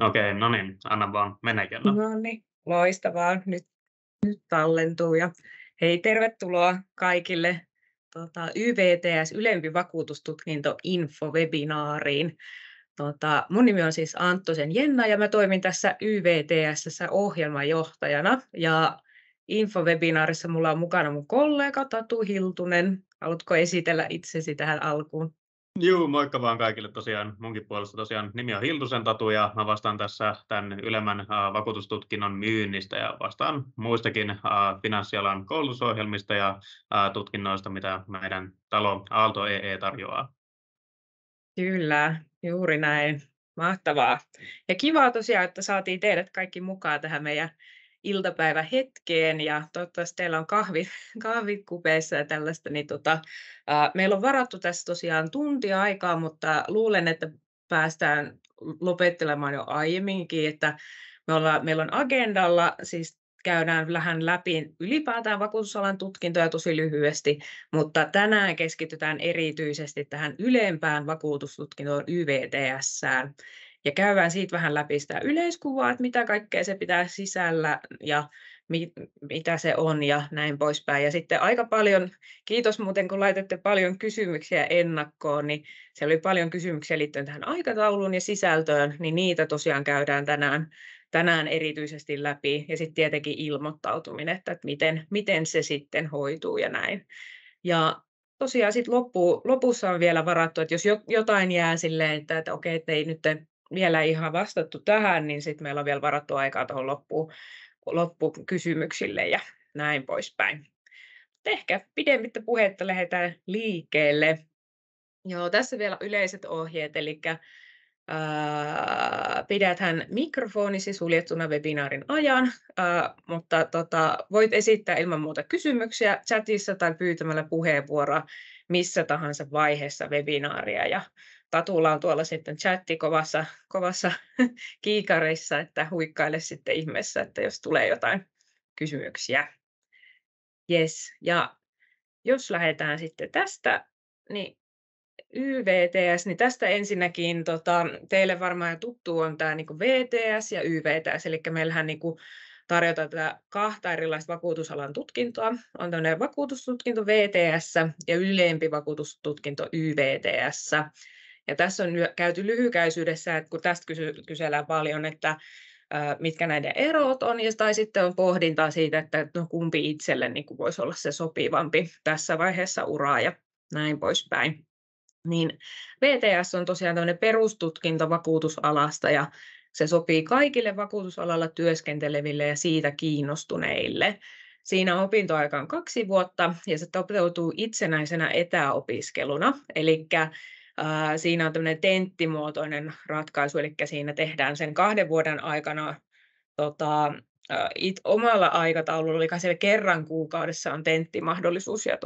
Okei, no niin, anna vaan menekellä. No niin, loistavaa. Nyt tallentuu ja hei, tervetuloa kaikille YVTS Ylempi vakuutustutkinto infovebinaariin. Mun nimi on siis Anttosen Jenna ja mä toimin tässä YVTS:ssä ohjelmajohtajana ja infovebinaarissa mulla on mukana mun kollega Tatu Hiltunen. Haluatko esitellä itsesi tähän alkuun? Juu, moikka vaan kaikille tosiaan. Munkin puolesta tosiaan nimi on Hiltusen Tatu ja mä vastaan tässä tämän ylemmän vakuutustutkinnon myynnistä ja vastaan muistakin finanssialan koulutusohjelmista ja tutkinnoista, mitä meidän talo Aalto EE tarjoaa. Kyllä, juuri näin. Mahtavaa. Ja kivaa tosiaan, että saatiin teidät kaikki mukaan tähän meidän iltapäivähetkeen ja toivottavasti teillä on kahvit kupeissa ja tällaista. Meillä on varattu tässä tosiaan tunti aikaa, mutta luulen, että päästään lopettelemaan jo aiemminkin, että meillä on agendalla, siis käydään vähän läpi ylipäätään vakuutusalan tutkintoja tosi lyhyesti, mutta tänään keskitytään erityisesti tähän ylempään vakuutustutkintoon YVTS:ään. Ja käydään siitä vähän läpi sitä yleiskuvaa, että mitä kaikkea se pitää sisällä ja mitä se on ja näin poispäin. Ja sitten aika paljon, kiitos muuten kun laitatte paljon kysymyksiä ennakkoon, niin siellä oli paljon kysymyksiä liittyen tähän aikatauluun ja sisältöön, niin niitä tosiaan käydään tänään erityisesti läpi ja sitten tietenkin ilmoittautuminen, että miten se sitten hoituu ja näin. Ja tosiaan sitten lopussa on vielä varattu, että jos jotain jää silleen, että okei, että ei nyt vielä ihan vastattu tähän, niin sitten meillä on vielä varattu aikaa tuohon loppukysymyksille ja näin poispäin. Mutta ehkä pidemmittä puhetta lähdetään liikkeelle. Joo, tässä vielä yleiset ohjeet, eli pidäthän mikrofonisi suljettuna webinaarin ajan, mutta voit esittää ilman muuta kysymyksiä chatissa tai pyytämällä puheenvuoroa missä tahansa vaiheessa webinaaria. Ja Tatulla on tuolla sitten chatti kovassa kiikarissa, että huikkaile sitten ihmeessä, että jos tulee jotain kysymyksiä. Yes. Ja jos lähdetään sitten tästä, niin YVTS, niin tästä ensinnäkin teille varmaan jo tuttu on tämä niin VTS ja YVTS, eli meillähän niin tarjotaan tätä kahta erilaista vakuutusalan tutkintoa. On tämmöinen vakuutustutkinto VTS ja ylempi vakuutustutkinto YVTS. Ja tässä on käyty lyhykäisyydessä, että kun tästä kysellään paljon, että mitkä näiden erot on, tai sitten on pohdintaa siitä, että no, kumpi itselle niin voisi olla se sopivampi tässä vaiheessa uraa ja näin poispäin. Niin VTS on tosiaan tämmöinen perustutkinto vakuutusalasta ja se sopii kaikille vakuutusalalla työskenteleville ja siitä kiinnostuneille. Siinä opintoaika on 2 vuotta ja se toteutuu itsenäisenä etäopiskeluna, eli siinä on tämmöinen tenttimuotoinen ratkaisu, eli siinä tehdään sen 2 vuoden aikana omalla aikataululla, eli siellä kerran kuukaudessa on tenttimahdollisuus ja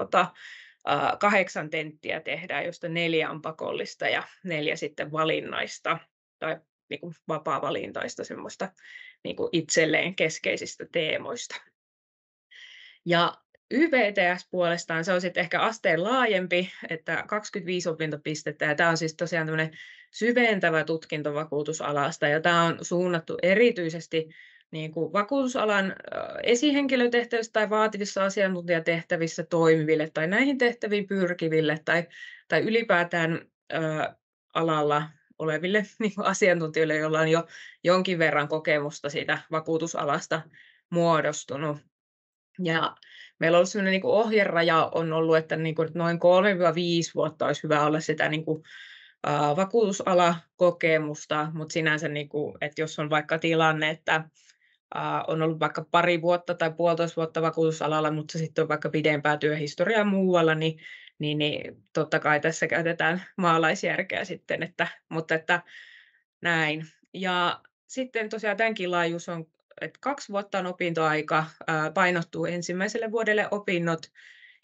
8 tenttiä tehdään, josta 4 on pakollista ja 4 sitten valinnaista tai niin kuin vapaa-valintaista semmoista niin kuin itselleen keskeisistä teemoista. Ja YVTS puolestaan se on sitten ehkä asteen laajempi, että 25 opintopistettä ja tämä on siis tosiaan tämmöinen syventävä tutkinto vakuutusalasta ja tämä on suunnattu erityisesti niin kuin vakuutusalan esihenkilötehtävissä tai vaativissa asiantuntijatehtävissä toimiville tai näihin tehtäviin pyrkiville tai ylipäätään alalla oleville niin kuin asiantuntijoille, joilla on jo jonkin verran kokemusta siitä vakuutusalasta muodostunut. Ja meillä on ollut sellainen niin ohjeraja on ollut, että niin kuin noin 3-5 vuotta olisi hyvä olla sitä niin kuin, vakuutusalakokemusta, mutta sinänsä, niin kuin, että jos on vaikka tilanne, että on ollut vaikka 2 vuotta tai 1,5 vuotta vakuutusalalla, mutta sitten on vaikka pidempää työhistoriaa muualla, niin totta kai tässä käytetään maalaisjärkeä sitten, mutta että näin. Ja sitten tosiaan tämänkin laajuus on, että 2 vuotta on opintoaika, painottuu ensimmäiselle vuodelle opinnot,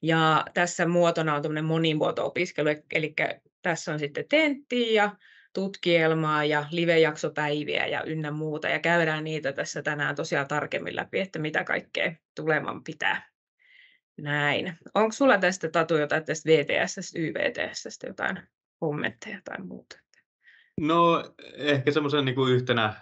ja tässä muotona on tämmöinen monimuoto-opiskelu, eli tässä on sitten tenttiä ja tutkielmaa ja live-jaksopäiviä ja ynnä muuta, ja käydään niitä tässä tänään tosiaan tarkemmin läpi, että mitä kaikkea tuleman pitää. Näin. Onko sulla tästä Tatu jotain tästä VTS, YVTS, jotain kommentteja tai muuta? No, ehkä semmoisen niin kuin yhtenä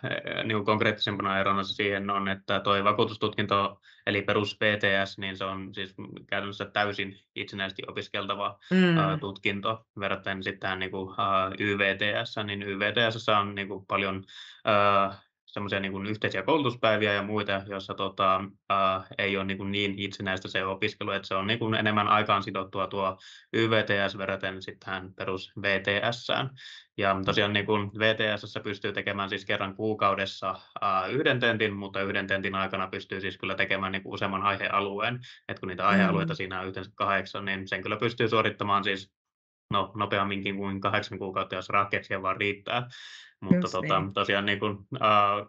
niin kuin konkreettisempana erona siihen on, että toi vakuutustutkinto, eli perus VTS, niin se on siis käytännössä täysin itsenäisesti opiskeltava Mm, tutkinto verrattuna sitten tähän niin kuin, YVTS, niin YVTS on niin kuin paljon semmoisia niin kuin yhteisiä koulutuspäiviä ja muita, joissa ei ole niin itsenäistä se opiskelu, että se on niin kuin enemmän aikaan sidottua tuo YVTS verraten sitten tähän perus VTSään. Ja tosiaan niin kuin VTS:ssä pystyy tekemään siis kerran kuukaudessa yhden tentin, mutta yhden tentin aikana pystyy siis kyllä tekemään niin kuin useamman aihealueen. Et kun niitä aihealueita mm, siinä on yhteensä 8, niin sen kyllä pystyy suorittamaan siis nopeamminkin kuin 8 kuukautta, jos rahkeet siihen vaan riittää. Mutta just niin. tosiaan niin kuin,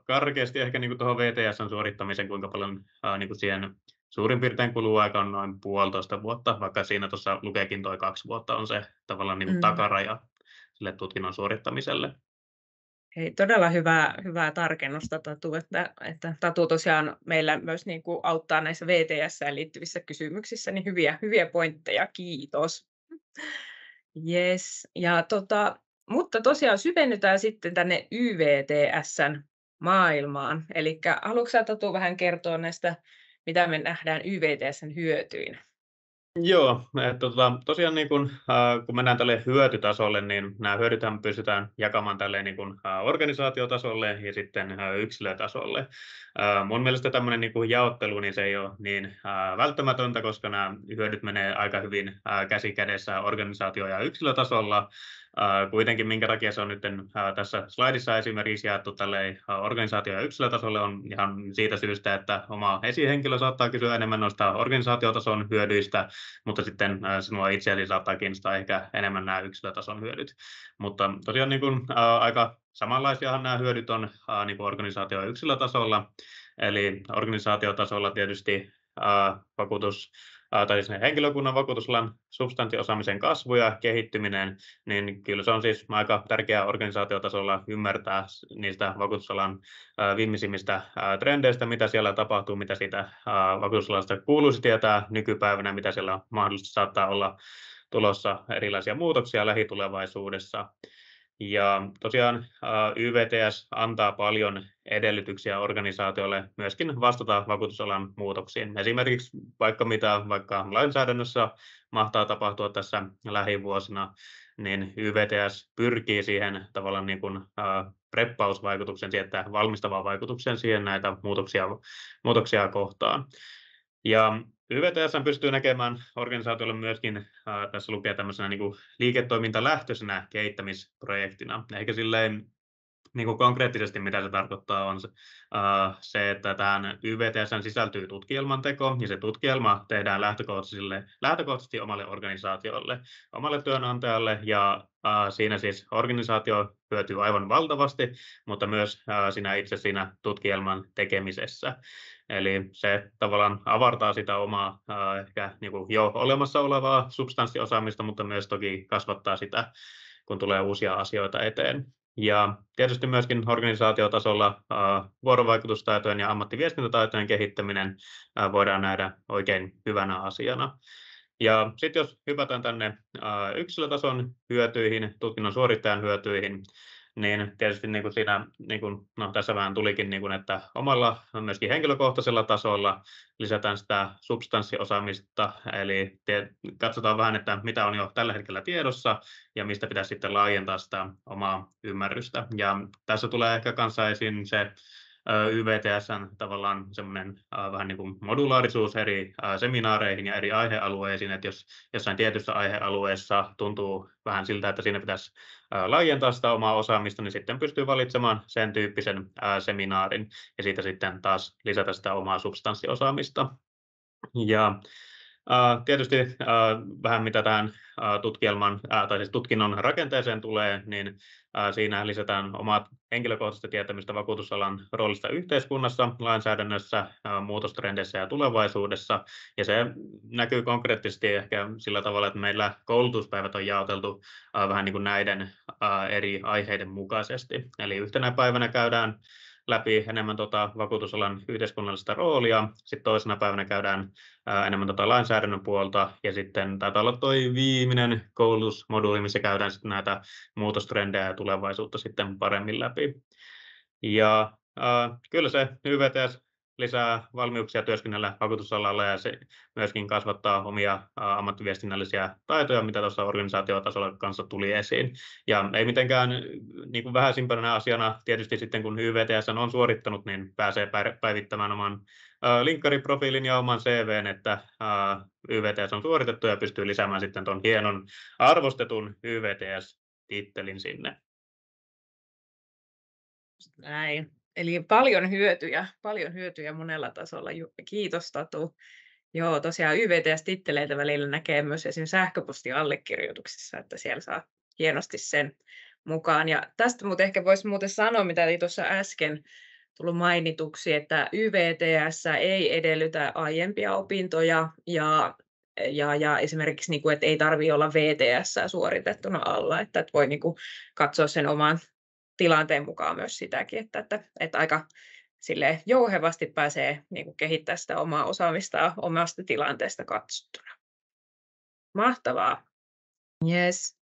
karkeasti ehkä niin kuin tuohon VTS:n suorittamiseen, kuinka paljon niin kuin siihen suurin piirtein kuluu aika on noin 1,5 vuotta, vaikka siinä tuossa lukeekin toi 2 vuotta on se tavallaan niin kuin Mm. takaraja sille tutkinnon suorittamiselle. Hei, todella hyvää tarkennusta Tatu, että Tatu tosiaan meillä myös niin kuin auttaa näissä VTS:ään liittyvissä kysymyksissä, niin hyviä pointteja, kiitos. Yes. Ja mutta tosiaan syvennytään sitten tänne YVTS:n maailmaan. Elikkä haluatko sä Tatu vähän kertoa näistä, mitä me nähdään YVTS:n hyötyinä? Joo, tosiaan niin kun mennään tälle hyötytasolle, niin nämä hyödythän pystytään jakamaan tälleen niin kuin, organisaatiotasolle ja sitten yksilötasolle. Mun mielestä tämmöinen niin kuin jaottelu, niin se ei ole niin välttämätöntä, koska nämä hyödyt menee aika hyvin käsi kädessä organisaatio- ja yksilötasolla. Kuitenkin minkä takia se on nyt tässä slaidissa esimerkiksi jaettu tälleen organisaatio- ja yksilötasolle on ihan siitä syystä, että oma esihenkilö saattaa kysyä enemmän noista organisaatiotason hyödyistä, mutta sitten sinua itseäsi saattaa kiinnostaa ehkä enemmän nämä yksilötason hyödyt. Mutta tosiaan niin kuin, aika samanlaisiahan nämä hyödyt on niin kuin organisaatio- ja yksilötasolla. Eli organisaatiotasolla tietysti vakuutus tai siis henkilökunnan vakuutusalan substanssiosaamisen kasvu ja kehittyminen, niin kyllä se on siis aika tärkeää organisaatiotasolla ymmärtää niistä vakuutusalan viimeisimmistä trendeistä, mitä siellä tapahtuu, mitä siitä vakuutusalasta kuuluisi tietää nykypäivänä, mitä siellä mahdollisesti saattaa olla tulossa erilaisia muutoksia lähitulevaisuudessa. Ja tosiaan YVTS antaa paljon edellytyksiä organisaatioille myöskin vastata vakuutusalan muutoksiin. Esimerkiksi vaikka lainsäädännössä mahtaa tapahtua tässä lähivuosina, niin YVTS pyrkii siihen tavallaan niin kuin, preppausvaikutuksen, että valmistavaan vaikutuksen siihen näitä muutoksia kohtaan. Ja YVTS pystyy näkemään organisaatiolle myöskin, tässä lukee tämmöisenä niin kuin liiketoimintalähtöisenä kehittämisprojektina. Ehkä silleen niin kuin konkreettisesti mitä se tarkoittaa on se, että tähän YVTS:ään sisältyy tutkielman teko, ja se tutkielma tehdään lähtökohtaisesti omalle organisaatiolle, omalle työnantajalle, ja siinä siis organisaatio hyötyy aivan valtavasti, mutta myös siinä tutkielman tekemisessä. Eli se tavallaan avartaa sitä omaa ehkä niin kuin jo olemassa olevaa substanssiosaamista, mutta myös toki kasvattaa sitä, kun tulee uusia asioita eteen. Ja tietysti myöskin organisaatiotasolla vuorovaikutustaitojen ja ammattiviestintätaitojen kehittäminen voidaan nähdä oikein hyvänä asiana. Ja sitten jos hypätään tänne yksilötason hyötyihin, tutkinnon suorittajan hyötyihin, niin tietysti niin kuin siinä, niin kuin, no tässä vähän tulikin, niin kuin, että omalla myöskin henkilökohtaisella tasolla lisätään sitä substanssiosaamista, eli katsotaan vähän, että mitä on jo tällä hetkellä tiedossa ja mistä pitäisi sitten laajentaa sitä omaa ymmärrystä. Ja tässä tulee ehkä kanssa esiin se YVTS:n tavallaan semmoinen vähän niin kuin modulaarisuus eri seminaareihin ja eri aihealueisiin, että jos jossain tietyssä aihealueessa tuntuu vähän siltä, että siinä pitäisi laajentaa sitä omaa osaamista, niin sitten pystyy valitsemaan sen tyyppisen seminaarin ja siitä sitten taas lisätä sitä omaa substanssiosaamista. Ja tietysti vähän mitä tähän tai siis tutkinnon rakenteeseen tulee, niin siinä lisätään omaa henkilökohtaista tietämystä vakuutusalan roolista yhteiskunnassa, lainsäädännössä, muutostrendeissä ja tulevaisuudessa. Ja se näkyy konkreettisesti ehkä sillä tavalla, että meillä koulutuspäivät on jaoteltu vähän niin kuin näiden eri aiheiden mukaisesti. Eli yhtenä päivänä käydään läpi enemmän vakuutusalan yhteiskunnallista roolia. Sitten toisena päivänä käydään enemmän lainsäädännön puolta, ja sitten taitaa olla toi viimeinen koulutusmoduuli, missä käydään sitten näitä muutostrendejä ja tulevaisuutta sitten paremmin läpi. Ja kyllä se YVTS lisää valmiuksia työskennellä vakuutusalalla, ja se myöskin kasvattaa omia ammattiviestinnällisiä taitoja, mitä tuossa organisaatiotasolla kanssa tuli esiin. Ja ei mitenkään niin kuin vähäisimpänä asiana tietysti sitten, kun YVTS on suorittanut, niin pääsee päivittämään oman linkkariprofiilin ja oman CV:n, että YVTS on suoritettu, ja pystyy lisäämään sitten tuon hienon arvostetun YVTS-tittelin sinne. Näin. Eli paljon hyötyjä monella tasolla. Kiitos Tatu. Joo, tosiaan YVTS-titteleitä välillä näkee myös esimerkiksi sähköpostiallekirjoituksissa, että siellä saa hienosti sen mukaan. Ja tästä ehkä voisi muuten sanoa, mitä oli tuossa äsken tullut mainituksi, että YVTS ei edellytä aiempia opintoja ja esimerkiksi, niin kuin, että ei tarvitse olla VTS suoritettuna alla, että voi niin kuin, katsoa sen oman tilanteen mukaan myös sitäkin, että aika silleen jouhevasti pääsee niin kuin kehittämään sitä omaa osaamistaan omasta tilanteesta katsottuna. Mahtavaa. Yes.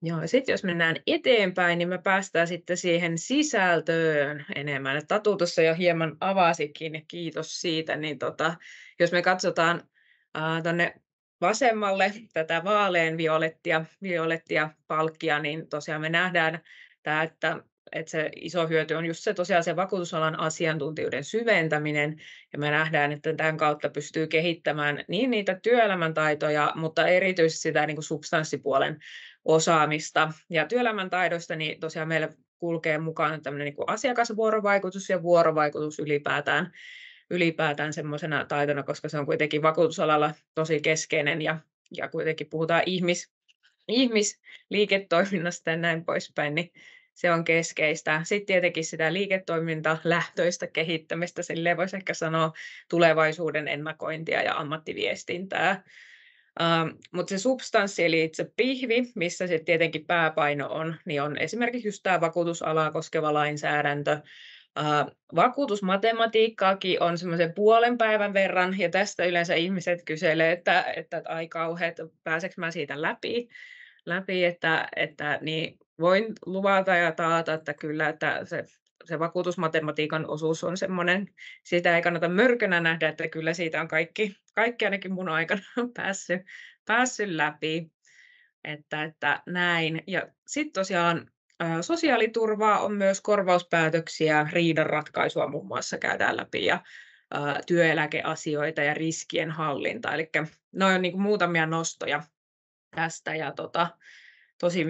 Joo, ja sitten jos mennään eteenpäin, niin me päästään sitten siihen sisältöön enemmän. Tatu tuossa jo hieman avasikin, ja kiitos siitä. Niin jos me katsotaan tuonne vasemmalle tätä violettia palkkia, niin tosiaan me nähdään tämä, että se iso hyöty on just se tosiaan se vakuutusalan asiantuntijuuden syventäminen, ja me nähdään, että tämän kautta pystyy kehittämään niin niitä työelämän taitoja, mutta erityisesti sitä niin kuin substanssipuolen osaamista. Ja työelämän taidoista niin tosiaan meillä kulkee mukana tämmöinen niin kuin asiakasvuorovaikutus ja vuorovaikutus ylipäätään semmoisena taitona, koska se on kuitenkin vakuutusalalla tosi keskeinen, ja kuitenkin puhutaan ihmisliiketoiminnasta ja näin poispäin, niin se on keskeistä. Sitten tietenkin sitä liiketoimintalähtöistä kehittämistä, silleen voisi ehkä sanoa tulevaisuuden ennakointia ja ammattiviestintää. Mutta se substanssi, eli itse pihvi, missä se tietenkin pääpaino on, niin on esimerkiksi just tämä vakuutusalaa koskeva lainsäädäntö. Vakuutusmatematiikkaakin on semmoisen puolen päivän verran, ja tästä yleensä ihmiset kyselee, että ai kauheat, pääseekö mä siitä läpi että niin voin luvata ja taata, että kyllä, että se vakuutusmatematiikan osuus on semmoinen, sitä ei kannata mörkönä nähdä, että kyllä siitä on kaikki ainakin mun aikana päässyt läpi, että näin. Ja sitten tosiaan sosiaaliturvaa on myös korvauspäätöksiä, riidanratkaisua muun muassa käydään läpi, ja työeläkeasioita ja riskien hallinta, eli ne on niin kuin muutamia nostoja tästä, ja tosi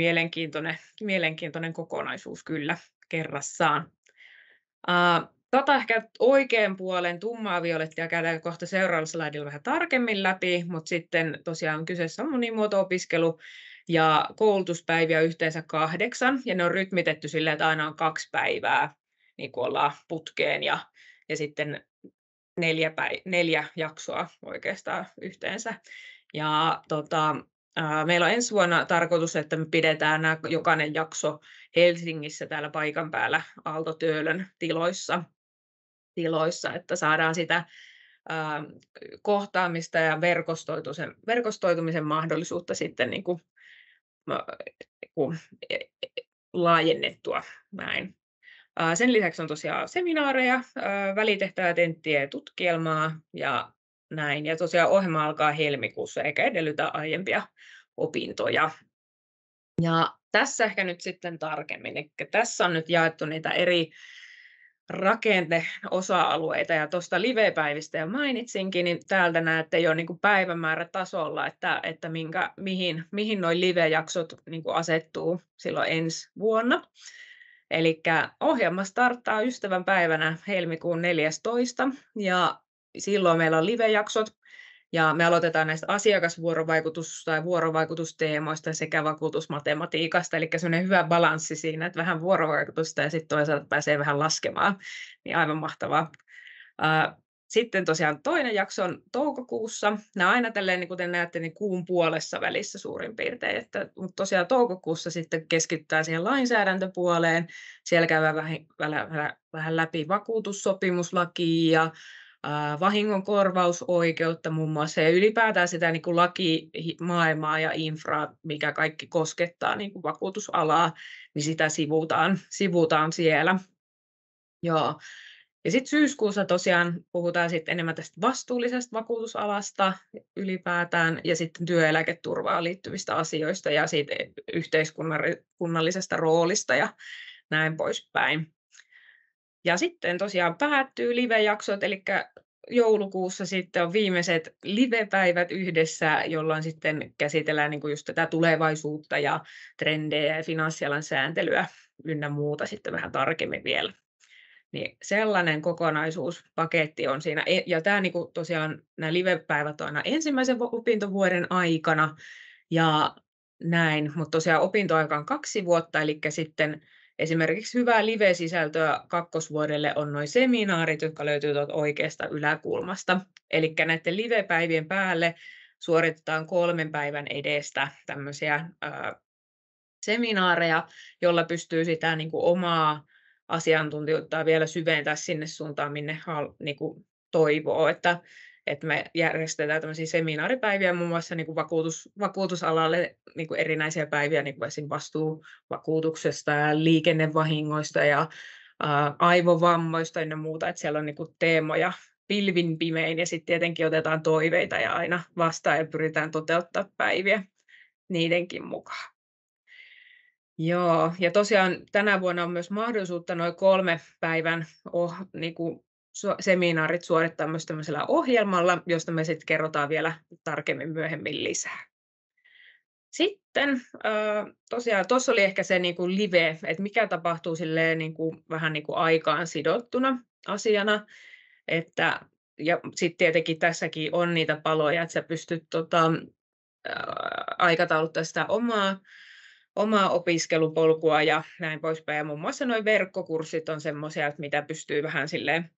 mielenkiintoinen kokonaisuus kyllä kerrassaan. Ehkä oikean puolen tummaa violettia käydään kohta seuraavalla slaidilla vähän tarkemmin läpi, mutta sitten tosiaan kyseessä on monimuoto-opiskelu ja koulutuspäiviä yhteensä 8, ja ne on rytmitetty silleen, että aina on 2 päivää, niin kuin ollaan putkeen, ja sitten 4 jaksoa oikeastaan yhteensä. Ja meillä on ensi vuonna tarkoitus, että me pidetään jokainen jakso Helsingissä täällä paikan päällä Aalto-Töölön tiloissa, että saadaan sitä kohtaamista ja verkostoitumisen mahdollisuutta sitten niin kuin laajennettua näin. Sen lisäksi on tosiaan seminaareja, välitehtävää, tenttiä ja tutkielmaa ja näin. Ja tosiaan ohjelma alkaa helmikuussa eikä edellytä aiempia opintoja. Ja tässä ehkä nyt sitten tarkemmin. Eli tässä on nyt jaettu niitä eri rakenteosa-alueita, ja tuosta live-päivistä jo mainitsinkin, niin täältä näette jo niin kuin päivämäärätasolla, että mihin nuo live-jaksot niin kuin asettuu silloin ensi vuonna. Eli ohjelma starttaa ystävänpäivänä helmikuun 14. ja silloin meillä on live-jaksot, ja me aloitetaan näistä asiakasvuorovaikutus- tai vuorovaikutusteemoista sekä vakuutusmatematiikasta, eli sellainen hyvä balanssi siinä, että vähän vuorovaikutusta ja sitten toisaalta pääsee vähän laskemaan, niin aivan mahtavaa. Sitten tosiaan toinen jakso on toukokuussa. Nämä aina tälleen, niin kuten näette, niin kuun puolessa välissä suurin piirtein. Mutta tosiaan toukokuussa sitten keskitytään siihen lainsäädäntöpuoleen. Siellä käydään vähän läpi vakuutussopimuslakia ja vahingonkorvausoikeutta muun muassa ja ylipäätään sitä niin kuin lakimaailmaa ja infraa, mikä kaikki koskettaa niin kuin vakuutusalaa, niin sitä sivutaan siellä. Joo. Ja sitten syyskuussa tosiaan puhutaan sitten enemmän tästä vastuullisesta vakuutusalasta ylipäätään ja sitten työeläketurvaan liittyvistä asioista ja siitä yhteiskunnallisesta roolista ja näin poispäin. Ja sitten tosiaan päättyy live-jaksot, eli joulukuussa sitten on viimeiset live-päivät yhdessä, jolloin sitten käsitellään niin kuin just tätä tulevaisuutta ja trendejä ja finanssialan sääntelyä ynnä muuta sitten vähän tarkemmin vielä. Niin sellainen kokonaisuuspaketti on siinä. Ja tämä niin kuin tosiaan nämä live-päivät on aina ensimmäisen opintovuoden aikana ja näin, mutta tosiaan opintoaika on 2 vuotta, eli sitten esimerkiksi hyvää live-sisältöä kakkosvuodelle on nuo seminaarit, jotka löytyy tuolta oikeasta yläkulmasta. Eli näiden live-päivien päälle suoritetaan 3 päivän edestä tämmöisiä seminaareja, jolla pystyy sitä niin kuin omaa asiantuntijuutta vielä syventää sinne suuntaan, minne niin kuin toivoo, että me järjestetään tämmöisiä seminaaripäiviä muun muassa niin kuin vakuutusalalle niin kuin erinäisiä päiviä, niin kuin esimerkiksi vastuuvakuutuksesta ja liikennevahingoista ja aivovammoista ja muuta, että siellä on niin kuin teemoja pilvin pimein ja sitten tietenkin otetaan toiveita ja aina vastaan ja pyritään toteuttaa päiviä niidenkin mukaan. Joo, ja tosiaan tänä vuonna on myös mahdollisuutta noin 3 päivän niin kuin seminaarit suorittaa myös tämmöisellä ohjelmalla, josta me sitten kerrotaan vielä tarkemmin myöhemmin lisää. Sitten tosiaan tuossa oli ehkä se niin kuin live, että mikä tapahtuu silleen niin kuin, vähän niin kuin aikaan sidottuna asiana, ja sitten tietenkin tässäkin on niitä paloja, että sä pystyt aikatauluttaa sitä omaa opiskelupolkua ja näin poispäin. Ja muun muassa nuo verkkokurssit on semmoisia, että mitä pystyy vähän silleen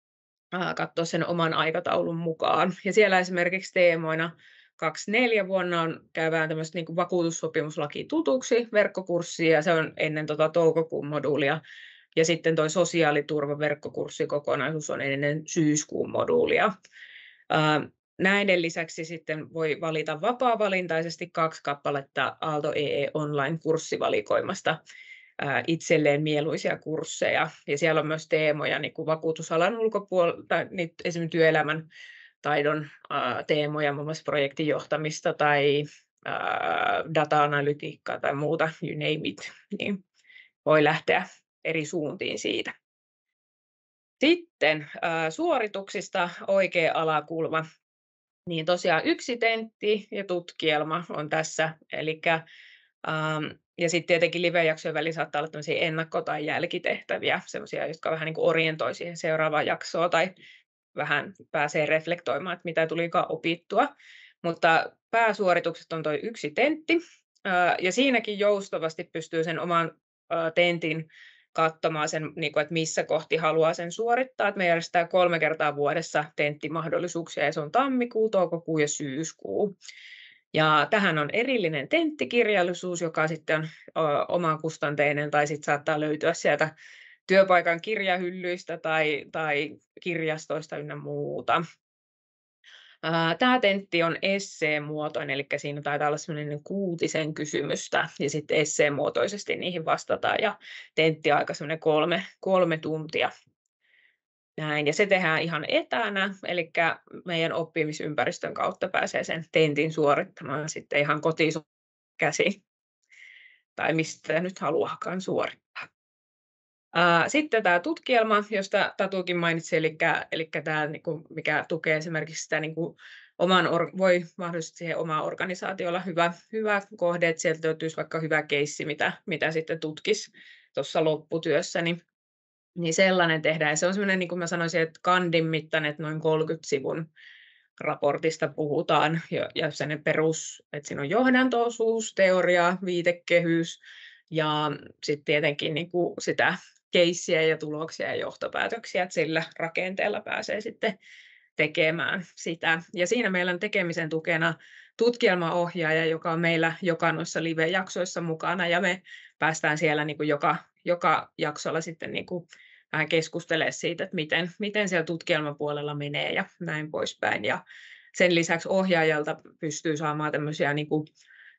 katsoa sen oman aikataulun mukaan. Ja siellä esimerkiksi teemoina 24 vuonna käydään tämmöistä niin kuin vakuutussopimuslaki tutuksi verkkokurssia, ja se on ennen toukokuun moduulia. Ja sitten tuo sosiaaliturvaverkkokurssikokonaisuus on ennen syyskuun moduulia. Näiden lisäksi sitten voi valita vapaa-valintaisesti 2 kappaletta Aalto EE Online-kurssivalikoimasta itselleen mieluisia kursseja. Ja siellä on myös teemoja niin kuin vakuutusalan ulkopuolelta, esimerkiksi työelämän taidon teemoja, muun muassa projektin johtamista tai data-analytiikkaa tai muuta, you name it, niin voi lähteä eri suuntiin siitä. Sitten suorituksista oikea alakulma. Niin tosiaan 1 tentti ja tutkielma on tässä, ja sitten tietenkin live-jaksojen väliin saattaa olla tämmöisiä ennakko- tai jälkitehtäviä, semmoisia, jotka vähän niin kuin orientoi siihen seuraavaan jaksoon tai vähän pääsee reflektoimaan, että mitä tulikaan opittua. Mutta pääsuoritukset on tuo 1 tentti, ja siinäkin joustavasti pystyy sen oman tentin katsomaan sen, että missä kohti haluaa sen suorittaa. Että me järjestetään 3 kertaa vuodessa tenttimahdollisuuksia, ja se on tammikuu, toukokuu ja syyskuu. Ja tähän on erillinen tenttikirjallisuus, joka sitten on omakustanteinen, tai sitten saattaa löytyä sieltä työpaikan kirjahyllyistä tai kirjastoista ynnä muuta. Tämä tentti on esseemuotoinen, eli siinä taitaa olla semmoinen 6 kysymystä, ja sitten esseemuotoisesti niihin vastataan, ja tenttiaika semmoinen 3 tuntia. Näin, ja se tehdään ihan etänä, eli meidän oppimisympäristön kautta pääsee sen tentin suorittamaan sitten ihan kotiin käsin, tai mistä nyt haluaakaan suorittaa. Sitten tämä tutkielma, josta Tatukin mainitsi, eli tämä, mikä tukee esimerkiksi sitä, voi mahdollisesti siihen omaan organisaatioon olla hyvä kohde, että sieltä löytyisi vaikka hyvä keissi, mitä sitten tutkisi tuossa lopputyössä, niin sellainen tehdään. Ja se on sellainen, niin kuin mä sanoisin, että kandin mittainen, että noin 30 sivun raportista puhutaan, ja sellainen perus, että siinä on johdanto-osuus, teoria, viitekehys, ja sitten tietenkin sitä keissiä ja tuloksia ja johtopäätöksiä, että sillä rakenteella pääsee sitten tekemään sitä. Ja siinä meillä on tekemisen tukena tutkielmaohjaaja, joka on meillä joka noissa live-jaksoissa mukana, ja me päästään siellä niin kuin joka jaksolla sitten niin kuin vähän keskustelemaan siitä, että miten siellä tutkielmapuolella menee ja näin poispäin. Ja sen lisäksi ohjaajalta pystyy saamaan tämmöisiä niin kuin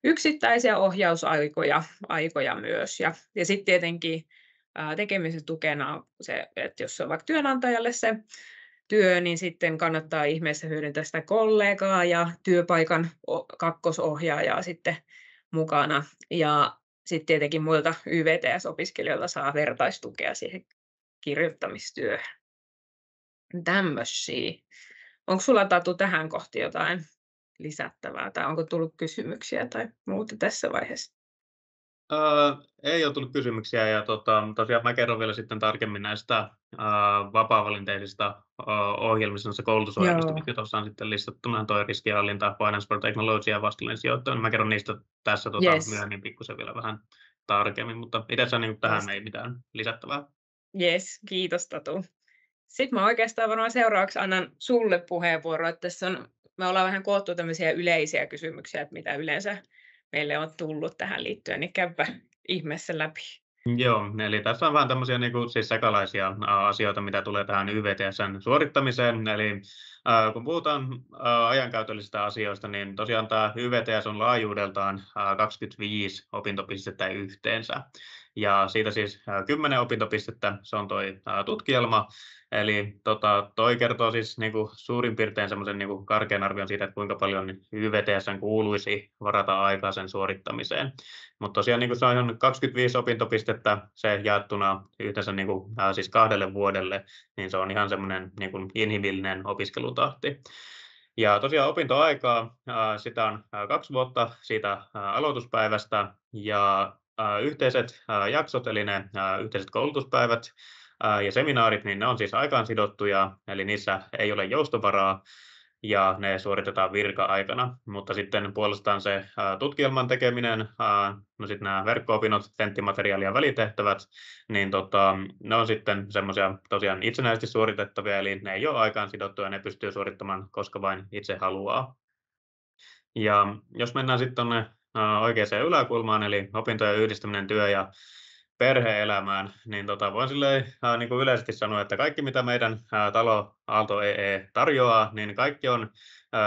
yksittäisiä ohjausaikoja myös. Ja sitten tietenkin tekemisen tukena on se, että jos se on vaikka työnantajalle se työ, niin sitten kannattaa ihmeessä hyödyntää sitä kollegaa ja työpaikan kakkosohjaajaa sitten mukana. Ja sitten tietenkin muilta YVTS-opiskelijoilta saa vertaistukea siihen kirjoittamistyöhön. Tämmöisiä. Onko sulla, Tatu, tähän kohti jotain lisättävää tai onko tullut kysymyksiä tai muuta tässä vaiheessa? Ei ole tullut kysymyksiä ja tosiaan mä kerron vielä sitten tarkemmin näistä vapaa-valinteisista ohjelmista, noista koulutusohjelmista, Joo. mitkä tuossa on sitten listattuna, toi riskihallinta, finance for technology ja vastuullinen sijoittaminen. Mä kerron niistä tässä Yes. myöhemmin pikkusen vielä vähän tarkemmin, mutta itse asiassa niin tähän Yes. ei mitään lisättävää. Jes, kiitos, Tatu. Sitten mä oikeastaan varmaan seuraavaksi annan sulle puheenvuoro, että me ollaan vähän koottu tämmöisiä yleisiä kysymyksiä, että mitä yleensä meille on tullut tähän liittyen, niin käypä ihmeessä läpi. Joo, eli tässä on vähän tämmöisiä siis sekalaisia asioita, mitä tulee tähän YVTS:n suorittamiseen. Eli kun puhutaan ajankäytöllisistä asioista, niin tosiaan tämä YVTS on laajuudeltaan 25 opintopistettä yhteensä. Ja siitä siis 10 opintopistettä, se on toi tutkielma. Eli toi kertoo siis suurin piirtein semmoisen karkean arvion siitä, että kuinka paljon YVTS:n kuuluisi varata aikaa sen suorittamiseen. Mutta tosiaan se on 25 opintopistettä, se jaettuna yhteensä siis 2 vuodelle, niin se on ihan semmoinen inhimillinen opiskelutahti. Ja tosiaan opintoaikaa, sitä on 2 vuotta siitä aloituspäivästä, ja yhteiset jaksot, eli ne yhteiset koulutuspäivät ja seminaarit, niin ne on siis aikaan sidottuja, eli niissä ei ole joustovaraa, ja ne suoritetaan virka-aikana, mutta sitten puolestaan se tutkielman tekeminen, no sitten nämä verkko-opinnot, tenttimateriaali ja välitehtävät, niin ne on sitten semmoisia tosiaan itsenäisesti suoritettavia, eli ne ei ole aikaan sidottuja, ne pystyy suorittamaan koska vain itse haluaa. Ja jos mennään sitten tuonne oikeaan yläkulmaan, eli opintojen yhdistäminen työ- ja perhe-elämään, niin voin silleen, niin kuin yleisesti sanoa, että kaikki mitä meidän talo Aalto EE tarjoaa, niin kaikki on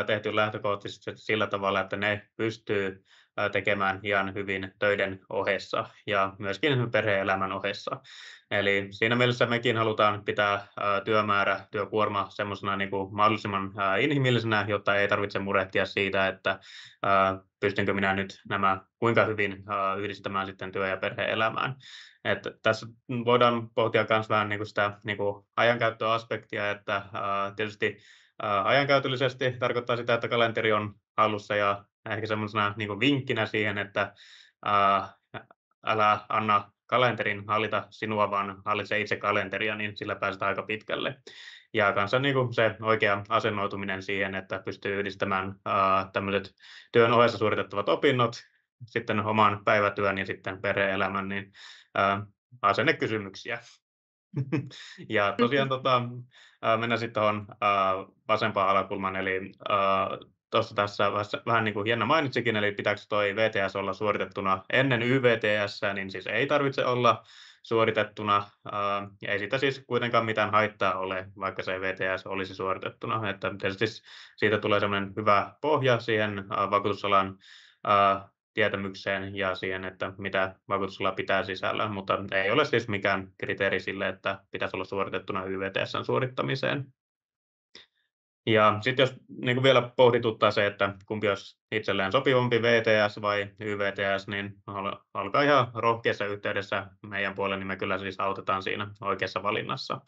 tehty lähtökohtaisesti sillä tavalla, että ne pystyy tekemään ihan hyvin töiden ohessa ja myöskin perhe-elämän ohessa. Eli siinä mielessä mekin halutaan pitää työmäärä, työkuorma semmoisena niin kuin mahdollisimman inhimillisenä, jotta ei tarvitse murehtia siitä, että pystynkö minä nyt nämä kuinka hyvin yhdistämään sitten työ- ja perhe-elämään. Että tässä voidaan pohtia myös vähän sitä ajankäyttöaspektia, että tietysti ajankäytöllisesti tarkoittaa sitä, että kalenteri on hallussa ja ehkä semmoisena vinkkinä siihen, että älä anna kalenterin hallita sinua, vaan hallitse itse kalenteria, niin sillä päästään aika pitkälle. Ja kanssa se oikea asennoituminen siihen, että pystyy yhdistämään tämmöiset työn ohessa suoritettavat opinnot, sitten oman päivätyön ja sitten perhe-elämän, niin asennekysymyksiä. Ja tosiaan mennään sitten tuohon vasempaan alakulmaan, eli tuossa tässä vähän niin kuin Jenna mainitsikin, eli pitääkö toi VTS olla suoritettuna ennen YVTS, niin siis ei tarvitse olla suoritettuna, ei siitä siis kuitenkaan mitään haittaa ole, vaikka se VTS olisi suoritettuna, että tietysti siitä tulee semmoinen hyvä pohja siihen vakuutusalan tietämykseen ja siihen, että mitä vakuutusala pitää sisällä, mutta ei ole siis mikään kriteeri sille, että pitäisi olla suoritettuna YVTS:n suorittamiseen. Ja sitten jos vielä pohdituttaa se, että kumpi olisi itselleen sopivampi VTS vai YVTS, niin olkaa ihan rohkeassa yhteydessä meidän puolelle, niin me kyllä siis autetaan siinä oikeassa valinnassa.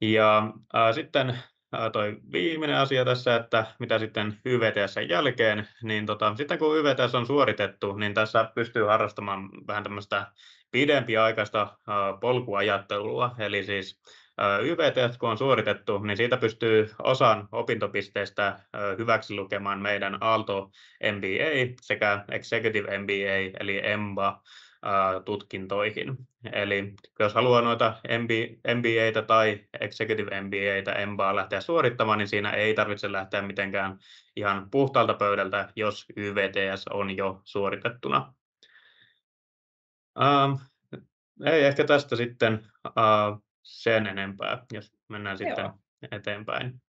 Ja sitten toi viimeinen asia tässä, että mitä sitten YVTS:n jälkeen, niin sitten kun YVTS on suoritettu, niin tässä pystyy harrastamaan vähän tämmöistä pidempiaikaista polkuajattelua, eli siis YVTS kun on suoritettu, niin siitä pystyy osan opintopisteistä hyväksi lukemaan meidän Aalto MBA sekä Executive MBA eli EMBA tutkintoihin. Eli jos haluaa noita MBA:tä tai Executive MBA:tä, EMBAa lähteä suorittamaan, niin siinä ei tarvitse lähteä mitenkään ihan puhtaalta pöydältä, jos YVTS on jo suoritettuna. Ei ehkä tästä sitten sen enempää, jos mennään sitten Joo. eteenpäin.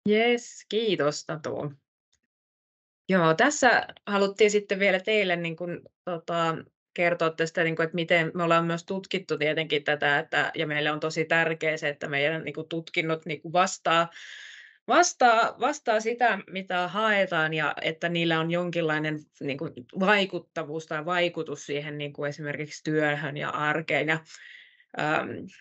Jes, kiitos Tatu. Joo, tässä haluttiin sitten vielä teille niin kuin, kertoa tästä, niin kuin, että miten me ollaan myös tutkittu tietenkin tätä, ja meille on tosi tärkeää se, että meidän niin kuin, tutkinnot niin kuin vastaa sitä, mitä haetaan, ja että niillä on jonkinlainen niin kuin, vaikuttavuus tai vaikutus siihen niin kuin esimerkiksi työhön ja arkeen ja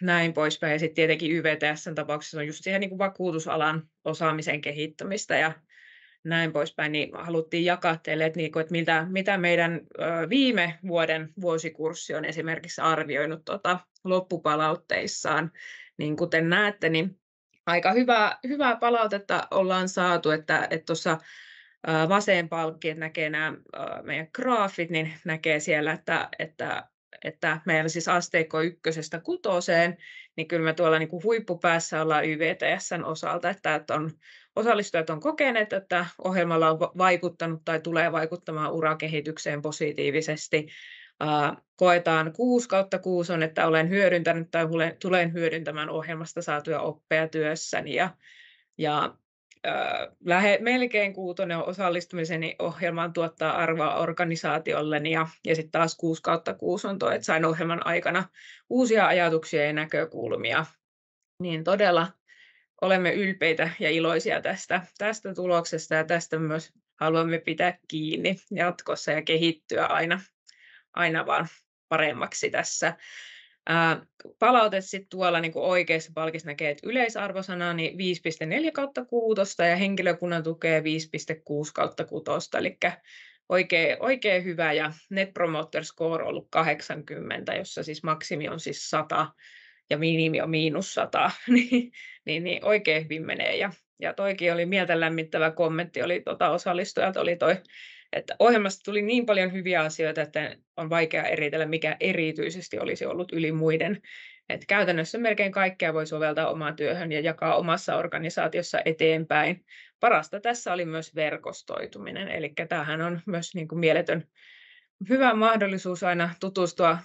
näin poispäin. Ja sitten tietenkin YVTS:n tapauksessa on just siihen niin kuin vakuutusalan osaamisen kehittämistä ja näin poispäin, niin haluttiin jakaa teille, että mitä meidän viime vuoden vuosikurssi on esimerkiksi arvioinut loppupalautteissaan. Niin kuten näette, niin aika hyvää palautetta ollaan saatu, että tuossa vasen palkki, että näkee nämä meidän graafit, niin näkee siellä, että meillä siis asteikko 1–6, niin kyllä me tuolla niin kuin huippupäässä ollaan YVTS:n osalta, että osallistujat on kokeneet, että ohjelmalla on vaikuttanut tai tulee vaikuttamaan urakehitykseen positiivisesti. Koetaan 6/6 on, että olen hyödyntänyt tai tulen hyödyntämään ohjelmasta saatuja oppeja työssäni. Melkein 6 on osallistumiseni ohjelmaan tuottaa arvoa organisaatiolleni ja sitten taas 6/6 on tuo, että sain ohjelman aikana uusia ajatuksia ja näkökulmia. Niin todella olemme ylpeitä ja iloisia tästä tuloksesta ja tästä myös haluamme pitää kiinni jatkossa ja kehittyä aina vaan paremmaksi tässä. Palaute sitten tuolla niin kuin oikeassa palkissa näkee, että yleisarvosana niin 5,4/6 ja henkilökunnan tukea 5,6/6, eli oikein hyvä ja Net Promoter Score on ollut 80, jossa siis maksimi on siis 100 ja minimi on -100, niin oikein hyvin menee. Ja toikin oli mieltä lämmittävä kommentti, oli osallistujalta oli toi, että ohjelmasta tuli niin paljon hyviä asioita, että on vaikea eritellä, mikä erityisesti olisi ollut yli muiden. Että käytännössä melkein kaikkea voi soveltaa omaan työhön ja jakaa omassa organisaatiossa eteenpäin. Parasta tässä oli myös verkostoituminen, eli tämähän on myös niin kuin mieletön hyvä mahdollisuus aina tutustua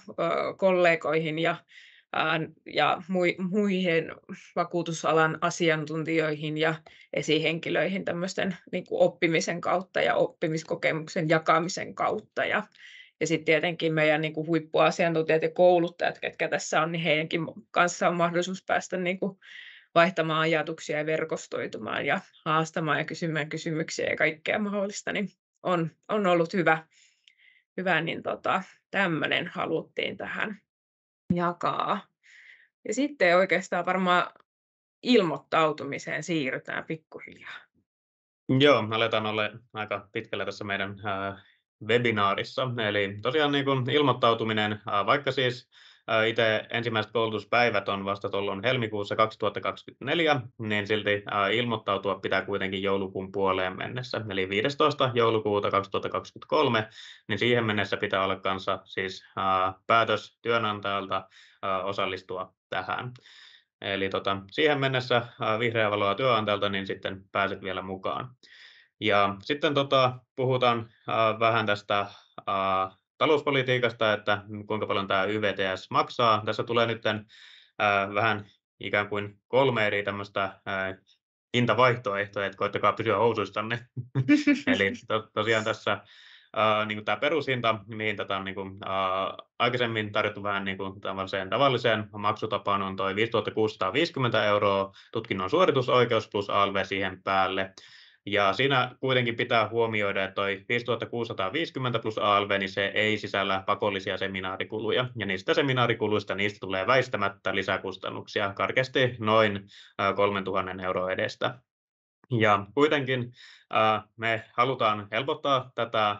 kollegoihin ja muihin vakuutusalan asiantuntijoihin ja esihenkilöihin tämmöisten niin kuin oppimisen kautta ja oppimiskokemuksen jakamisen kautta. Ja sitten tietenkin meidän niin kuin huippuasiantuntijat ja kouluttajat, ketkä tässä on, niin heidänkin kanssa on mahdollisuus päästä niin kuin vaihtamaan ajatuksia ja verkostoitumaan ja haastamaan ja kysymään kysymyksiä ja kaikkea mahdollista, niin on ollut hyvä niin tämmöinen haluttiin tähän jakaa. Ja sitten oikeastaan varmaan ilmoittautumiseen siirrytään pikkuhiljaa. Joo, aletaan olla aika pitkällä tässä meidän webinaarissa. Eli tosiaan niin kuin ilmoittautuminen, vaikka siis itse ensimmäiset koulutuspäivät on vasta tuolloin helmikuussa 2024, niin silti ilmoittautua pitää kuitenkin joulukuun puoleen mennessä, eli 15. joulukuuta 2023, niin siihen mennessä pitää olla kanssa siis päätös työnantajalta osallistua tähän. Eli siihen mennessä vihreä valoa työnantajalta, niin sitten pääset vielä mukaan. Ja sitten puhutaan vähän tästä talouspolitiikasta, että kuinka paljon tämä YVTS maksaa. Tässä tulee nyt vähän ikään kuin 3 eri tämmöistä hintavaihtoehtoja, että koettakaa pysyä housuissanne. Eli tosiaan tässä niin tämä perushinta, mihin tätä on niin kuin, aikaisemmin tarjottu vähän niin kuin tavalliseen maksutapaan, on tuo 5 650 €, tutkinnon suoritusoikeus plus ALV siihen päälle. Ja siinä kuitenkin pitää huomioida, että toi 5 650 plus ALV, niin se ei sisällä pakollisia seminaarikuluja. Ja niistä seminaarikuluista niistä tulee väistämättä lisäkustannuksia karkeasti noin 3 000 € edestä. Ja kuitenkin me halutaan helpottaa tätä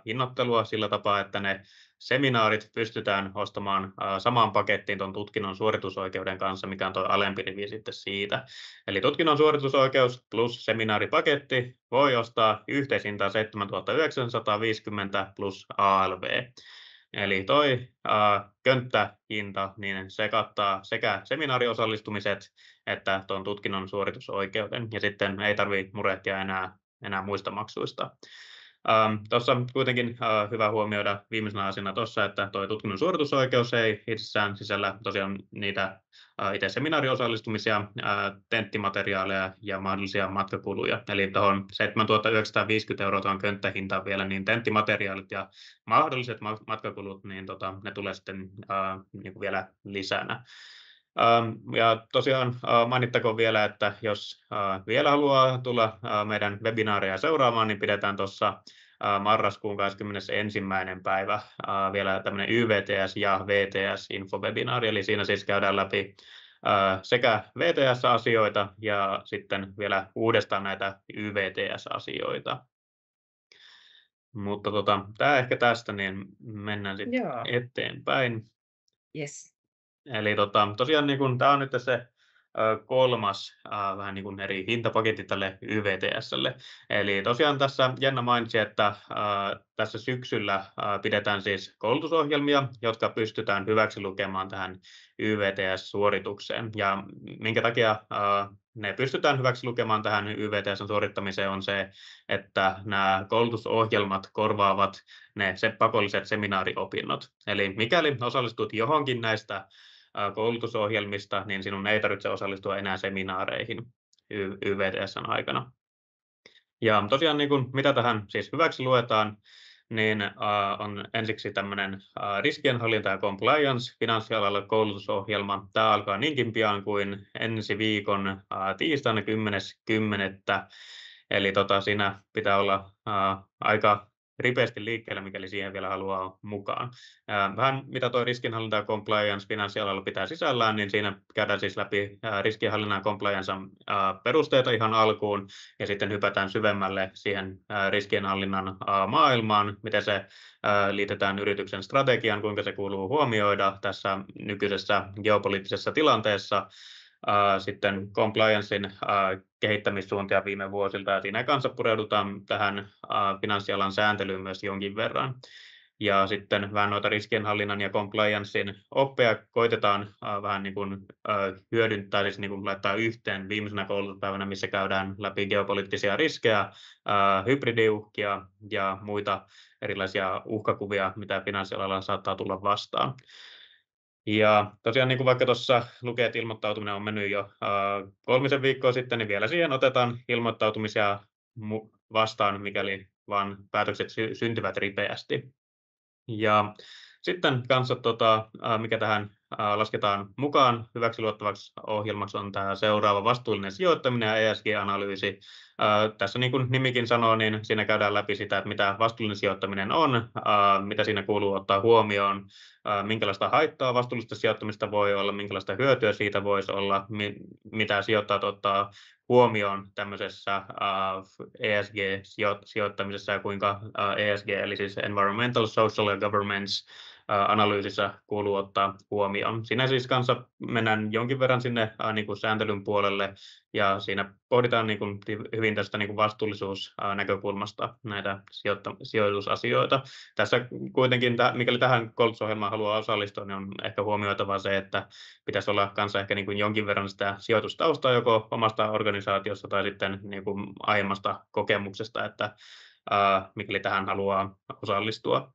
hinnoittelua sillä tapaa, että ne seminaarit pystytään ostamaan samaan pakettiin tuon tutkinnon suoritusoikeuden kanssa, mikä on tuo alempi rivi sitten siitä. Eli tutkinnon suoritusoikeus plus seminaaripaketti voi ostaa yhteishintaan 7 950 plus ALV. Eli toi könttähinta, niin se kattaa sekä seminaariosallistumiset että tuon tutkinnon suoritusoikeuden, ja sitten ei tarvitse murehtia enää muista maksuista. Tuossa kuitenkin hyvä huomioida viimeisenä asiana tuossa, että tuo tutkinnon suoritusoikeus ei itsessään sisällä tosiaan niitä itse seminaariosallistumisia, tenttimateriaaleja ja mahdollisia matkakuluja. Eli tuohon 7 950 € tuon könttähintaan vielä, niin tenttimateriaalit ja mahdolliset matkakulut, niin ne tulee sitten niin kuin vielä lisänä. Ja tosiaan mainittakoon vielä, että jos vielä haluaa tulla meidän webinaaria seuraamaan, niin pidetään tuossa marraskuun 21. päivä vielä tämmöinen YVTS ja VTS-infovebinaari, eli siinä siis käydään läpi sekä VTS-asioita ja sitten vielä uudestaan näitä YVTS-asioita. Mutta tämä ehkä tästä, niin mennään sitten eteenpäin. Yes. Eli tosiaan niin tämä on nyt se kolmas vähän niin kuin eri hintapaketti tälle YVTS:lle. Eli tosiaan tässä Jenna mainitsi, että tässä syksyllä pidetään siis koulutusohjelmia, jotka pystytään hyväksi lukemaan tähän YVTS-suoritukseen. Ja minkä takia ne pystytään hyväksi lukemaan tähän YVTS:n suorittamiseen on se, että nämä koulutusohjelmat korvaavat ne pakolliset seminaariopinnot. Eli mikäli osallistut johonkin näistä koulutusohjelmista, niin sinun ei tarvitse osallistua enää seminaareihin YVTS:n aikana. Ja tosiaan niin kuin, mitä tähän siis hyväksi luetaan, niin on ensiksi tämmöinen riskienhallinta ja compliance finanssialalla koulutusohjelma. Tämä alkaa niinkin pian kuin ensi viikon tiistaina 10.10. Eli siinä pitää olla aika ripeästi liikkeellä, mikäli siihen vielä haluaa mukaan. Vähän mitä tuo riskinhallinta ja compliance finanssialalla pitää sisällään, niin siinä käydään siis läpi riskinhallinnan ja compliancen perusteita ihan alkuun, ja sitten hypätään syvemmälle siihen riskinhallinnan maailmaan, miten se liitetään yrityksen strategiaan, kuinka se kuuluu huomioida tässä nykyisessä geopoliittisessa tilanteessa, sitten compliancein kehittämissuuntia viime vuosilta, ja siinä kanssa pureudutaan tähän finanssialan sääntelyyn myös jonkin verran. Ja sitten vähän noita riskienhallinnan ja compliancein oppeja koitetaan vähän niin kuin hyödyntää, siis niin kuin laittaa yhteen viimeisenä koulutuspäivänä, missä käydään läpi geopoliittisia riskejä, hybridiuhkia ja muita erilaisia uhkakuvia, mitä finanssialalla saattaa tulla vastaan. Ja tosiaan niin kuin vaikka tuossa lukee, että ilmoittautuminen on mennyt jo 3 viikkoa sitten, niin vielä siihen otetaan ilmoittautumisia vastaan, mikäli vaan päätökset syntyvät ripeästi. Ja sitten kanssa, mikä tähän lasketaan mukaan hyväksi luottavaksi ohjelmaksi, on tämä seuraava vastuullinen sijoittaminen ja ESG-analyysi. Tässä niin kuin nimikin sanoo, niin siinä käydään läpi sitä, että mitä vastuullinen sijoittaminen on, mitä siinä kuuluu ottaa huomioon, minkälaista haittaa vastuullista sijoittamista voi olla, minkälaista hyötyä siitä voisi olla, mitä sijoittajat ottaa huomioon tämmöisessä ESG-sijoittamisessa ja kuinka ESG, eli siis Environmental, Social ja Governance analyysissä kuuluu ottaa huomioon. Siinä siis kanssa mennään jonkin verran sinne niin kuin sääntelyn puolelle, ja siinä pohditaan niin kuin hyvin tästä niin kuin vastuullisuusnäkökulmasta näitä sijoitusasioita. Tässä kuitenkin, mikäli tähän koulutusohjelmaan haluaa osallistua, niin on ehkä huomioitava se, että pitäisi olla kanssa ehkä niin kuin jonkin verran sitä sijoitustaustaa joko omasta organisaatiosta tai sitten niin kuin aiemmasta kokemuksesta, että mikäli tähän haluaa osallistua.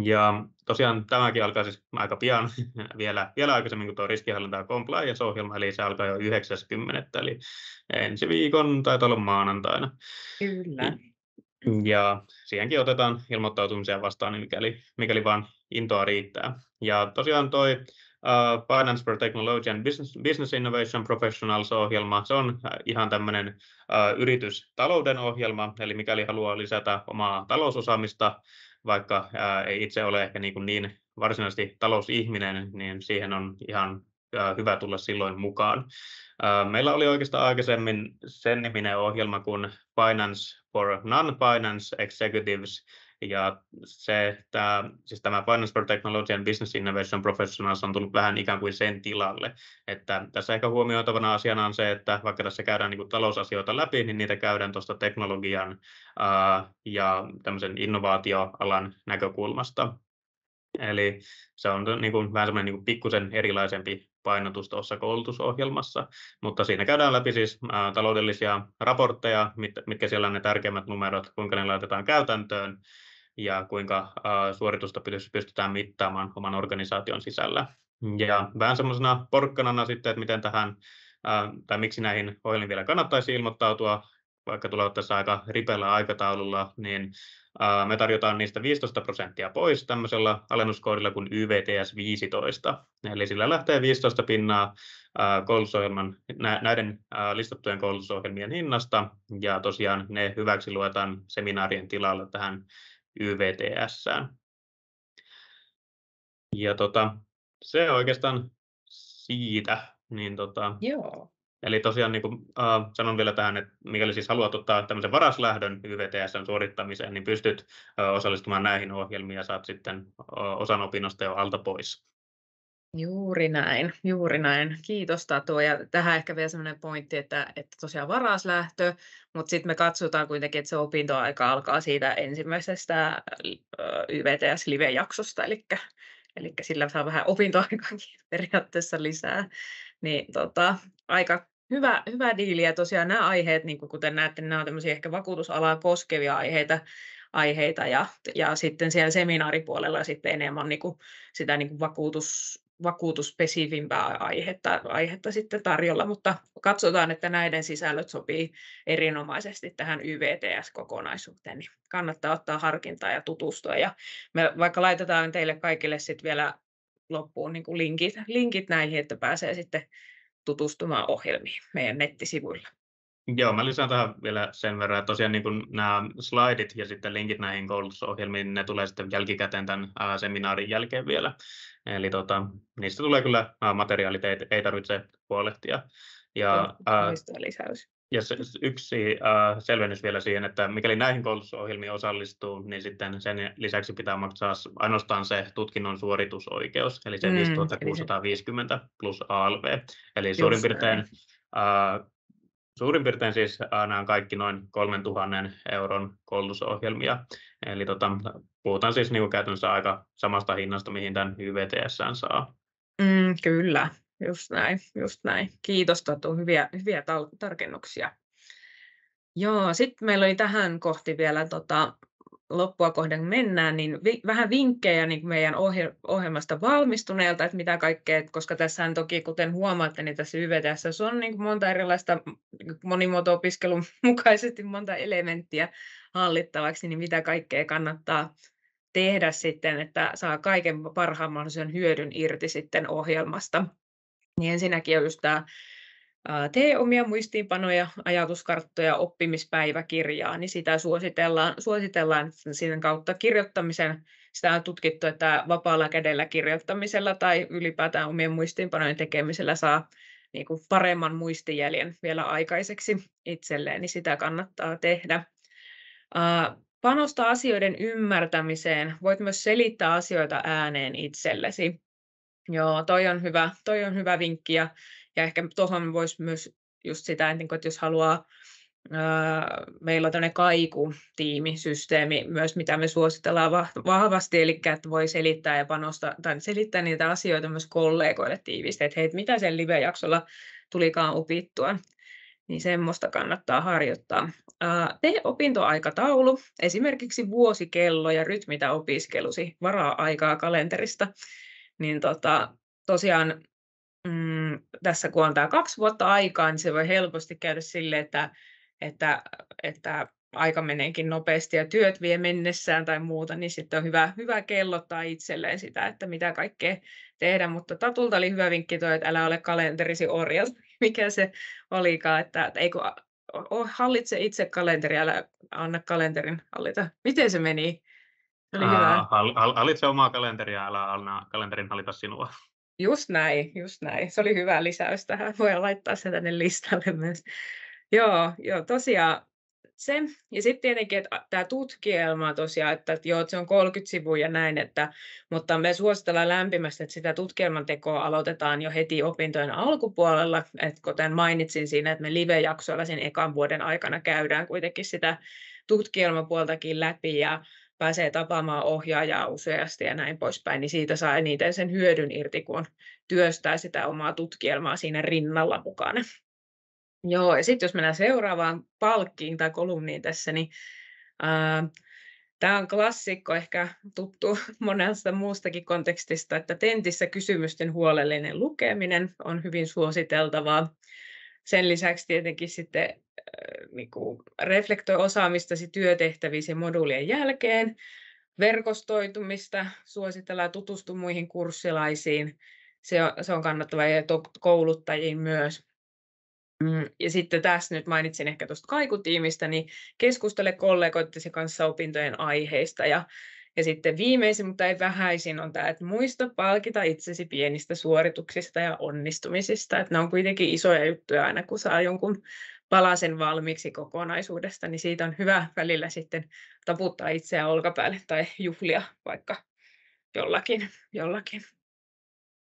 Ja tosiaan tämäkin alkaa siis aika pian, vielä aikaisemmin kuin tuo riskienhallinta ja compliance-ohjelma, eli se alkaa jo 9.10. eli ensi viikon taitaa olla maanantaina. Kyllä. Ja siihenkin otetaan ilmoittautumisia vastaan, niin mikäli vaan intoa riittää. Ja tosiaan toi Finance for Technology and Business Innovation Professionals-ohjelma, se on ihan tämmöinen yritystalouden ohjelma, eli mikäli haluaa lisätä omaa talousosaamista, vaikka ei itse ole ehkä niin varsinaisesti talousihminen, niin siihen on ihan hyvä tulla silloin mukaan. Meillä oli oikeastaan aikaisemmin sen niminen ohjelma kuin Finance for Non-Finance Executives, ja tämä Finance for Technology and Business Innovation Professionals on tullut vähän ikään kuin sen tilalle. Että tässä ehkä huomioitavana asiana on se, että vaikka tässä käydään niin kuin talousasioita läpi, niin niitä käydään tuosta teknologian ja tämmöisen innovaatioalan näkökulmasta. Eli se on niin kuin, vähän semmoinen niin pikkusen erilaisempi painotus tuossa koulutusohjelmassa, mutta siinä käydään läpi siis taloudellisia raportteja, mitkä siellä on ne tärkeimmät numerot, kuinka ne laitetaan käytäntöön ja kuinka suoritusta pystytään mittaamaan oman organisaation sisällä. Ja vähän semmoisena porkkanana sitten, että miten tähän tai miksi näihin ohjelmiin vielä kannattaisi ilmoittautua, vaikka tulevat tässä aika ripeällä aikataululla, niin me tarjotaan niistä 15% pois tämmöisellä alennuskoodilla kuin YVTS 15. Eli sillä lähtee 15% koulutusohjelman, näiden listattujen koulutusohjelmien hinnasta, ja tosiaan ne hyväksi luetaan seminaarien tilalla tähän YVTS:ään. Ja se oikeastaan siitä. Niin Joo. Eli tosiaan niin kuin, sanon vielä tähän, että mikäli siis haluat ottaa tämmöisen varaslähdön YVTS:n suorittamiseen, niin pystyt osallistumaan näihin ohjelmiin ja saat sitten osan opinnosta jo alta pois. Juuri näin, juuri näin. Kiitos Tatu. Ja tähän ehkä vielä sellainen pointti, että tosiaan varaslähtö, mutta sitten me katsotaan kuitenkin, että se opintoaika alkaa siitä ensimmäisestä YVTS-live-jaksosta, eli sillä saa vähän opintoaikaakin periaatteessa lisää. Niin aika hyvä diili. Ja tosiaan nämä aiheet, niin kuten näette, nämä on tämmöisiä ehkä vakuutusalaa koskevia aiheita ja sitten siellä seminaaripuolella sitten enemmän niin kuin sitä niin kuin vakuutusspesifimpää aihetta sitten tarjolla, mutta katsotaan, että näiden sisällöt sopii erinomaisesti tähän YVTS-kokonaisuuteen, niin kannattaa ottaa harkintaa ja tutustua. Ja me vaikka laitetaan teille kaikille sitten vielä loppuun niin kuin linkit näihin, että pääsee sitten tutustumaan ohjelmiin meidän nettisivuilla. Joo, mä lisään tähän vielä sen verran, että tosiaan niin kuin nämä slaidit ja sitten linkit näihin koulutusohjelmiin, ne tulee sitten jälkikäteen tämän seminaarin jälkeen vielä. Eli niistä tulee kyllä materiaalit, ei tarvitse huolehtia. Ja lisäys. Ja yksi selvennys vielä siihen, että mikäli näihin koulutusohjelmiin osallistuu, niin sitten sen lisäksi pitää maksaa ainoastaan se tutkinnon suoritusoikeus, eli se 5650 plus ALV. Eli suurin piirtein siis nämä on kaikki noin 3000 euron koulutusohjelmia. Eli puhutaan siis niin kuin käytännössä aika samasta hinnasta, mihin tämän YVTS:ään saa. Kyllä. Just näin. Kiitos Tatu, hyviä tarkennuksia. Joo, sitten meillä oli tähän kohti vielä loppua kohden mennään, niin vähän vinkkejä niin meidän ohjelmasta valmistuneelta, että mitä kaikkea, koska tässä toki, kuten huomaatte, niin tässä YVTS on niin monta erilaista monimuoto-opiskelun mukaisesti monta elementtiä hallittavaksi, niin mitä kaikkea kannattaa tehdä sitten, että saa kaiken parhaan mahdollisen hyödyn irti sitten ohjelmasta. Niin ensinnäkin on just tämä tee omia muistiinpanoja, ajatuskarttoja, oppimispäiväkirjaa, niin sitä suositellaan sen kautta kirjoittamisen. Sitä on tutkittu, että vapaalla kädellä kirjoittamisella tai ylipäätään omien muistiinpanojen tekemisellä saa niin kuin paremman muistijäljen vielä aikaiseksi itselleen, niin sitä kannattaa tehdä. Panosta asioiden ymmärtämiseen. Voit myös selittää asioita ääneen itsellesi. Joo, toi on hyvä vinkki ja ehkä tuohon voisi myös just sitä, että jos haluaa, meillä on tämmöinen kaikutiimisysteemi myös, mitä me suositellaan vahvasti, eli että voi selittää ja selittää niitä asioita myös kollegoille tiivisti, että hei, mitä sen live-jaksolla tulikaan opittua, niin semmoista kannattaa harjoittaa. Tee opintoaikataulu, esimerkiksi vuosikello ja rytmitä opiskelusi, varaa aikaa kalenterista. Niin tosiaan tässä kun on tämä 2 vuotta aikaa, niin se voi helposti käydä sille, että aika meneekin nopeasti ja työt vie mennessään tai muuta, niin sitten on hyvä kellottaa itselleen sitä, että mitä kaikkea tehdä. Mutta Tatulta oli hyvä vinkki tuo, että älä ole kalenterisi orja, mikä se olikaan, että ei kun hallitse itse kalenteria, älä anna kalenterin hallita. Miten se meni? Oli hyvä. Hallitse omaa kalenteria, älä anna kalenterin hallita sinua. Just näin. Se oli hyvä lisäys tähän. Voidaan laittaa se tänne listalle myös. Joo, tosiaan se. Ja sitten tietenkin, että tämä tutkielma tosiaan, että se on 30 sivua ja näin, mutta me suositellaan lämpimästi, että sitä tutkielman tekoa aloitetaan jo heti opintojen alkupuolella. Että kuten mainitsin siinä, että me live-jaksoilla sen ekan vuoden aikana käydään kuitenkin sitä tutkielmapuoltakin läpi ja pääsee tapaamaan ohjaajaa useasti ja näin poispäin, niin siitä saa eniten sen hyödyn irti, kun työstää sitä omaa tutkielmaa siinä rinnalla mukana. Joo, ja sitten jos mennään seuraavaan palkkiin tai kolumniin tässä, niin tämä on klassikko, ehkä tuttu monesta muustakin kontekstista, että tentissä kysymysten huolellinen lukeminen on hyvin suositeltavaa. Sen lisäksi tietenkin sitten niin kuin reflektoi osaamistasi työtehtäviin ja moduulien jälkeen. Verkostoitumista suositellaan, tutustu muihin kurssilaisiin. Se on kannattavaa ja kouluttajiin myös. Ja sitten tässä nyt mainitsin ehkä tuosta kaikutiimistä, niin keskustele kollegoittesi kanssa opintojen aiheista. Ja sitten viimeisin, mutta ei vähäisin, on tämä, että muista palkita itsesi pienistä suorituksista ja onnistumisista. Että ne on kuitenkin isoja juttuja aina, kun saa jonkun palasen valmiiksi kokonaisuudesta, niin siitä on hyvä välillä sitten taputtaa itseään olkapäälle tai juhlia vaikka jollakin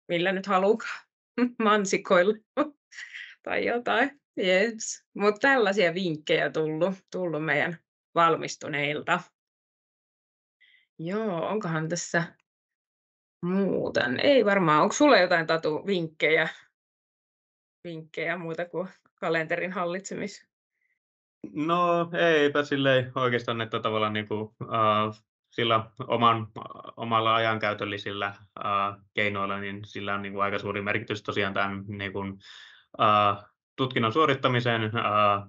millä nyt haluukaan, mansikoilla tai jotain. Yes. Mutta tällaisia vinkkejä tullut meidän valmistuneilta. Joo, onkohan tässä muuta? Ei varmaan. Onko sulla jotain, Tatu, vinkkejä muuta kuin kalenterin hallitsemis? No eipä silleen oikeastaan, että tavallaan niin kuin, sillä omalla ajankäytöllisillä keinoilla, niin sillä on niin kuin aika suuri merkitys tosiaan tämän niin kuin, tutkinnon suorittamisen,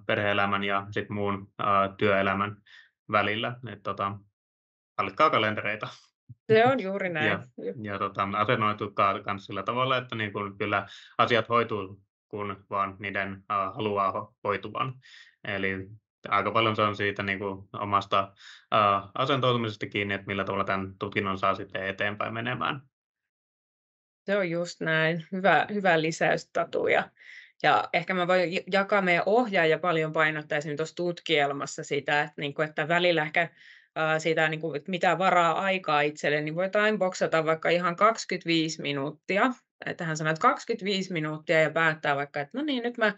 perhe-elämän ja sit muun työelämän välillä. Hallitkaa kalentereita. Se on juuri näin. Ja asennoitukaa myös sillä tavalla, että niin kun kyllä asiat hoituu, kun vaan niiden haluaa hoituvan. Eli aika paljon se on siitä niin kuin omasta asentoitumisesta kiinni, että millä tavalla tämän tutkinnon saa sitten eteenpäin menemään. Se on just näin. Hyvä lisäys, Tatu. Ja ehkä mä voin jakaa meidän ohjaaja paljon painottaa esimerkiksi tuossa tutkielmassa sitä, että välillä ehkä siitä, että mitä varaa aikaa itselle, niin voidaan boksata vaikka ihan 25 minuuttia. Että hän sanoo, että 25 minuuttia ja päättää vaikka, että no niin, nyt mä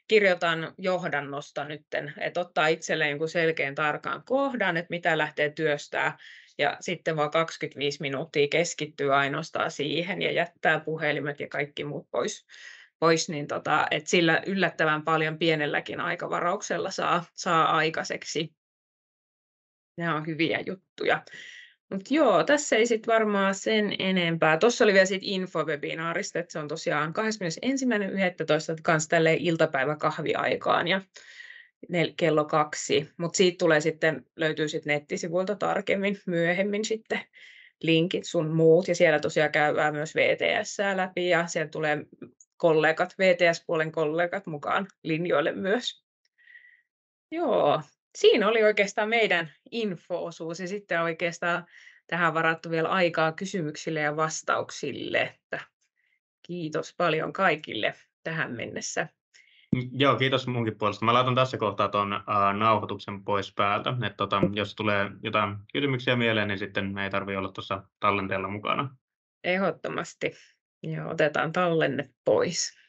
kirjoitan johdannosta nytten, että ottaa itselleen jonkun selkeän tarkan kohdan, että mitä lähtee työstää, ja sitten vaan 25 minuuttia keskittyy ainoastaan siihen ja jättää puhelimet ja kaikki muut pois niin että sillä yllättävän paljon pienelläkin aikavarauksella saa aikaiseksi. Nämä on hyviä juttuja. Mutta joo, tässä ei sitten varmaan sen enempää. Tuossa oli vielä siitä infowebinaarista, että se on tosiaan 21.11. kanssa tälleen iltapäiväkahviaikaan ja kello 2. Mutta siitä löytyy sitten nettisivuilta tarkemmin myöhemmin sitten linkit sun muut. Ja siellä tosiaan käydään myös VTS läpi ja siellä tulee VTS-puolen kollegat mukaan linjoille myös. Joo. Siinä oli oikeastaan meidän info-osuus ja sitten oikeastaan tähän varattu vielä aikaa kysymyksille ja vastauksille. Että kiitos paljon kaikille tähän mennessä. Joo, kiitos munkin puolesta. Mä laitan tässä kohtaa tuon nauhoituksen pois päältä. Että jos tulee jotain kysymyksiä mieleen, niin sitten me ei tarvitse olla tuossa tallenteella mukana. Ehdottomasti. Joo, otetaan tallenne pois.